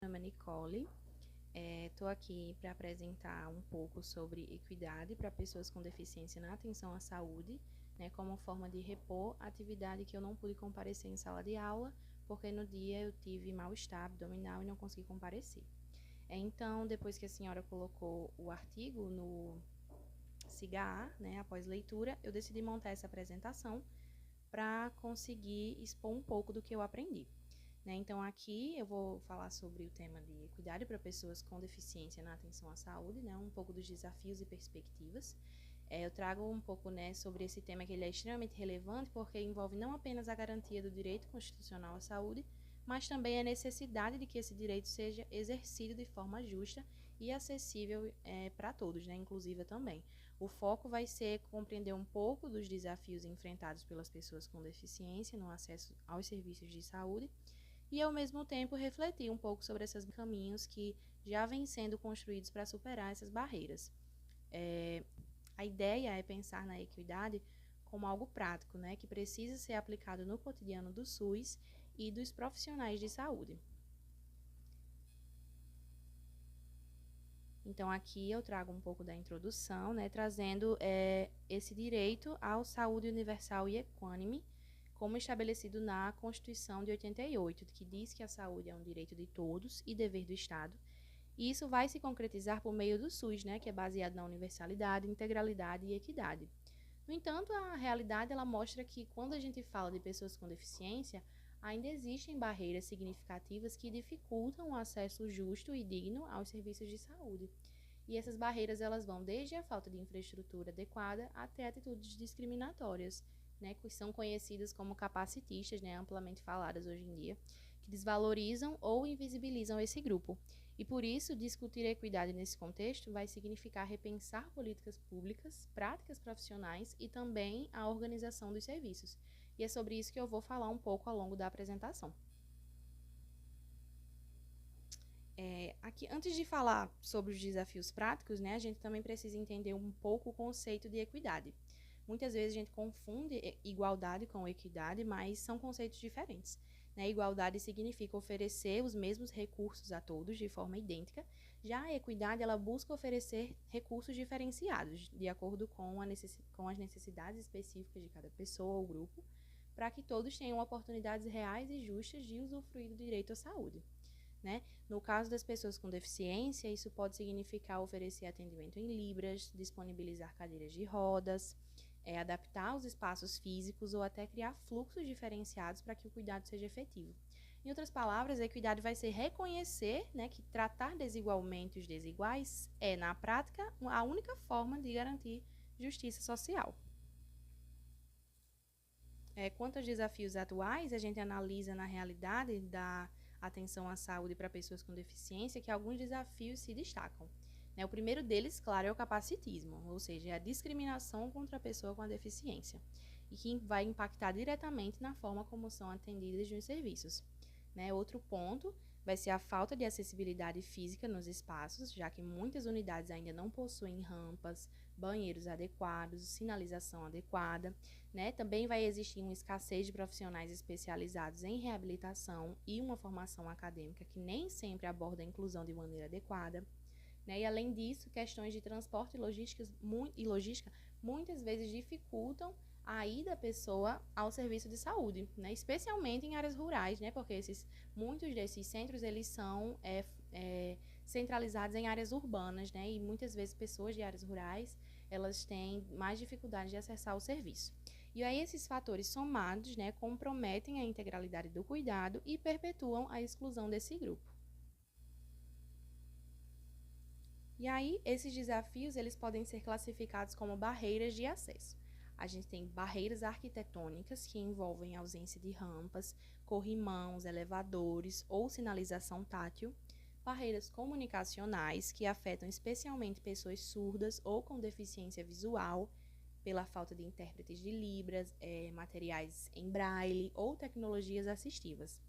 Meu nome é Nicole, estou aqui para apresentar um pouco sobre equidade para pessoas com deficiência na atenção à saúde, né, como forma de repor a atividade que eu não pude comparecer em sala de aula, porque no dia eu tive mal-estar abdominal e não consegui comparecer. Então, depois que a senhora colocou o artigo no SIGA, né, após leitura, eu decidi montar essa apresentação para conseguir expor um pouco do que eu aprendi. Então, aqui eu vou falar sobre o tema de equidade para pessoas com deficiência na atenção à saúde, um pouco dos desafios e perspectivas. Eu trago um pouco sobre esse tema que ele é extremamente relevante porque envolve não apenas a garantia do direito constitucional à saúde, mas também a necessidade de que esse direito seja exercido de forma justa e acessível para todos, inclusiva também. O foco vai ser compreender um pouco dos desafios enfrentados pelas pessoas com deficiência no acesso aos serviços de saúde e, ao mesmo tempo, refletir um pouco sobre esses caminhos que já vêm sendo construídos para superar essas barreiras. A ideia é pensar na equidade como algo prático, que precisa ser aplicado no cotidiano do SUS e dos profissionais de saúde. Então, aqui eu trago um pouco da introdução, trazendo esse direito à saúde universal e equânime, como estabelecido na Constituição de 88, que diz que a saúde é um direito de todos e dever do Estado. E isso vai se concretizar por meio do SUS, que é baseado na universalidade, integralidade e equidade. No entanto, a realidade ela mostra que quando a gente fala de pessoas com deficiência, ainda existem barreiras significativas que dificultam o acesso justo e digno aos serviços de saúde. E essas barreiras elas vão desde a falta de infraestrutura adequada até atitudes discriminatórias, que são conhecidas como capacitistas, amplamente faladas hoje em dia, que desvalorizam ou invisibilizam esse grupo. E por isso, discutir a equidade nesse contexto vai significar repensar políticas públicas, práticas profissionais e também a organização dos serviços. E é sobre isso que eu vou falar um pouco ao longo da apresentação. Aqui, antes de falar sobre os desafios práticos, a gente também precisa entender um pouco o conceito de equidade. Muitas vezes a gente confunde igualdade com equidade, mas são conceitos diferentes. Igualdade significa oferecer os mesmos recursos a todos de forma idêntica. Já a equidade, ela busca oferecer recursos diferenciados, de acordo com as necessidades específicas de cada pessoa ou grupo, para que todos tenham oportunidades reais e justas de usufruir do direito à saúde. No caso das pessoas com deficiência, isso pode significar oferecer atendimento em libras, disponibilizar cadeiras de rodas, adaptar os espaços físicos ou até criar fluxos diferenciados para que o cuidado seja efetivo. Em outras palavras, a equidade vai ser reconhecer que tratar desigualmente os desiguais é, na prática, a única forma de garantir justiça social. Quanto aos desafios atuais, a gente analisa na realidade da atenção à saúde para pessoas com deficiência que alguns desafios se destacam. O primeiro deles, claro, é o capacitismo, ou seja, é a discriminação contra a pessoa com a deficiência, e que vai impactar diretamente na forma como são atendidas nos serviços. Outro ponto vai ser a falta de acessibilidade física nos espaços, já que muitas unidades ainda não possuem rampas, banheiros adequados, sinalização adequada. Também vai existir uma escassez de profissionais especializados em reabilitação e uma formação acadêmica que nem sempre aborda a inclusão de maneira adequada. E, além disso, questões de transporte e logística muitas vezes dificultam a ida da pessoa ao serviço de saúde, especialmente em áreas rurais, porque muitos desses centros eles são centralizados em áreas urbanas, e muitas vezes pessoas de áreas rurais elas têm mais dificuldade de acessar o serviço. E aí esses fatores somados comprometem a integralidade do cuidado e perpetuam a exclusão desse grupo. E aí, esses desafios eles podem ser classificados como barreiras de acesso. A gente tem barreiras arquitetônicas, que envolvem a ausência de rampas, corrimãos, elevadores ou sinalização tátil. Barreiras comunicacionais, que afetam especialmente pessoas surdas ou com deficiência visual, pela falta de intérpretes de libras, materiais em braille ou tecnologias assistivas.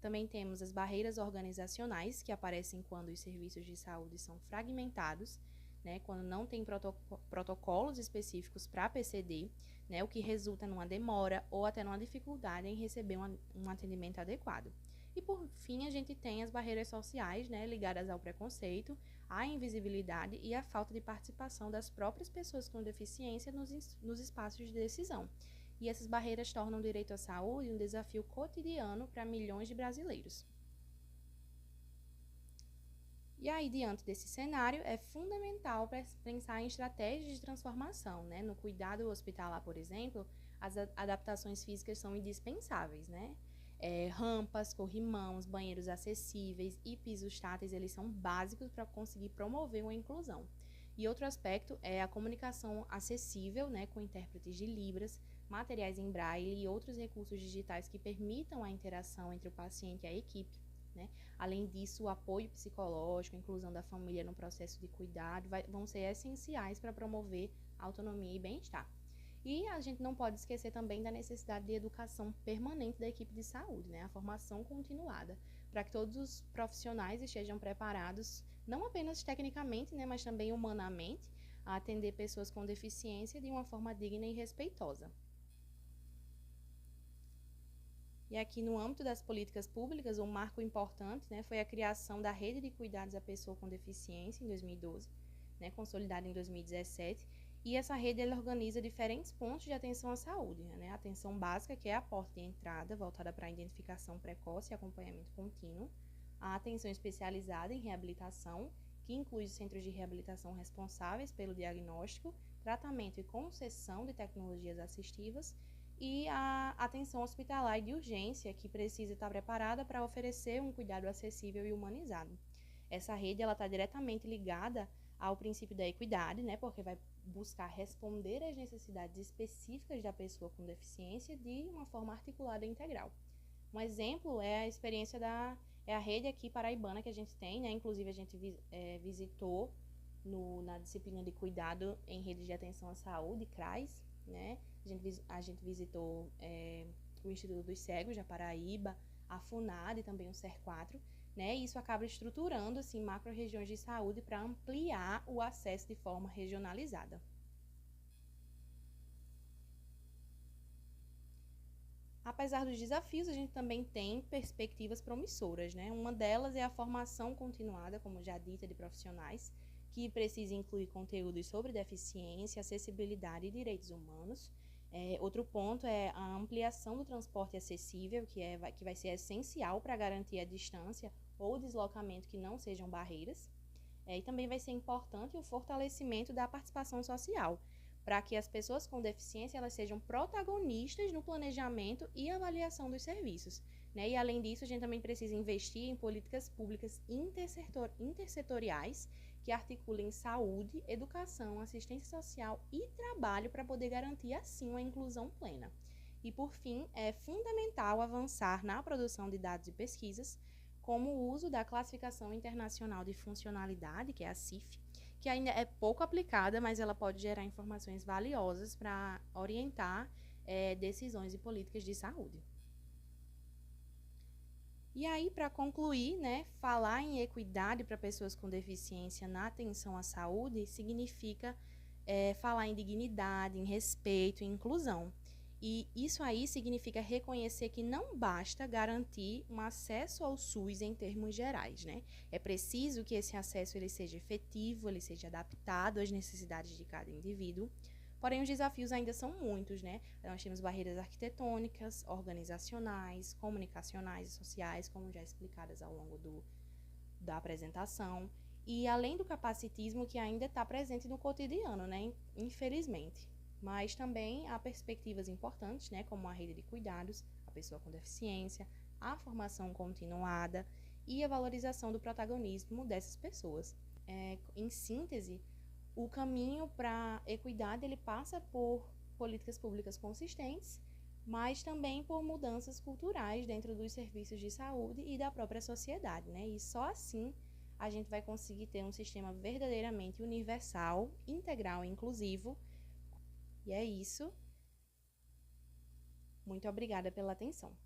Também temos as barreiras organizacionais, que aparecem quando os serviços de saúde são fragmentados, quando não tem protocolos específicos para PCD, o que resulta numa demora ou até numa dificuldade em receber um atendimento adequado. E por fim, a gente tem as barreiras sociais, né, ligadas ao preconceito, à invisibilidade e à falta de participação das próprias pessoas com deficiência nos espaços de decisão. E essas barreiras tornam o direito à saúde um desafio cotidiano para milhões de brasileiros. E aí, diante desse cenário, é fundamental pensar em estratégias de transformação, né? No cuidado hospitalar, por exemplo, as adaptações físicas são indispensáveis, né? Rampas, corrimãos, banheiros acessíveis e pisos táteis, eles são básicos para conseguir promover uma inclusão. E outro aspecto é a comunicação acessível, né, com intérpretes de Libras, materiais em braille e outros recursos digitais que permitam a interação entre o paciente e a equipe, né? Além disso, o apoio psicológico, a inclusão da família no processo de cuidado vão ser essenciais para promover autonomia e bem-estar. E a gente não pode esquecer também da necessidade de educação permanente da equipe de saúde, né? A formação continuada, para que todos os profissionais estejam preparados, não apenas tecnicamente, né, mas também humanamente, a atender pessoas com deficiência de uma forma digna e respeitosa. E aqui no âmbito das políticas públicas, um marco importante, né, foi a criação da Rede de Cuidados à Pessoa com Deficiência em 2012, né, consolidada em 2017, e essa rede ela organiza diferentes pontos de atenção à saúde, né, a atenção básica, que é a porta de entrada, voltada para a identificação precoce e acompanhamento contínuo, a atenção especializada em reabilitação, que inclui os centros de reabilitação responsáveis pelo diagnóstico, tratamento e concessão de tecnologias assistivas, e a atenção hospitalar e de urgência, que precisa estar preparada para oferecer um cuidado acessível e humanizado. Essa rede está diretamente ligada ao princípio da equidade, né, porque vai buscar responder às necessidades específicas da pessoa com deficiência de uma forma articulada e integral. Um exemplo é a experiência a rede aqui paraibana que a gente tem, né, inclusive a gente visitou na disciplina de cuidado em redes de atenção à saúde, CRAS, né? A gente visitou o Instituto dos Cegos da Paraíba, a FUNAD e também o SER4, né? E isso acaba estruturando assim, macro-regiões de saúde para ampliar o acesso de forma regionalizada. Apesar dos desafios, a gente também tem perspectivas promissoras, né? Uma delas é a formação continuada, como já dita, de profissionais, que precisa incluir conteúdos sobre deficiência, acessibilidade e direitos humanos. Outro ponto é a ampliação do transporte acessível, que vai ser essencial para garantir a distância ou deslocamento que não sejam barreiras. E também vai ser importante o fortalecimento da participação social, para que as pessoas com deficiência elas sejam protagonistas no planejamento e avaliação dos serviços, né? E além disso, a gente também precisa investir em políticas públicas intersetoriais que articulem saúde, educação, assistência social e trabalho para poder garantir assim uma inclusão plena. E por fim, é fundamental avançar na produção de dados e pesquisas, como o uso da Classificação Internacional de Funcionalidade, que é a CIF, que ainda é pouco aplicada, mas ela pode gerar informações valiosas para orientar decisões e políticas de saúde. E aí, para concluir, né, falar em equidade para pessoas com deficiência na atenção à saúde significa falar em dignidade, em respeito, em inclusão. E isso aí significa reconhecer que não basta garantir um acesso ao SUS em termos gerais, né? É preciso que esse acesso ele seja efetivo, ele seja adaptado às necessidades de cada indivíduo. Porém, os desafios ainda são muitos, né? Nós temos barreiras arquitetônicas, organizacionais, comunicacionais e sociais, como já explicadas ao longo da apresentação. E além do capacitismo que ainda está presente no cotidiano, né? Infelizmente. Mas também há perspectivas importantes, né, como a rede de cuidados, a pessoa com deficiência, a formação continuada e a valorização do protagonismo dessas pessoas. Em síntese, o caminho para a equidade ele passa por políticas públicas consistentes, mas também por mudanças culturais dentro dos serviços de saúde e da própria sociedade, né? E só assim a gente vai conseguir ter um sistema verdadeiramente universal, integral e inclusivo. E é isso. Muito obrigada pela atenção.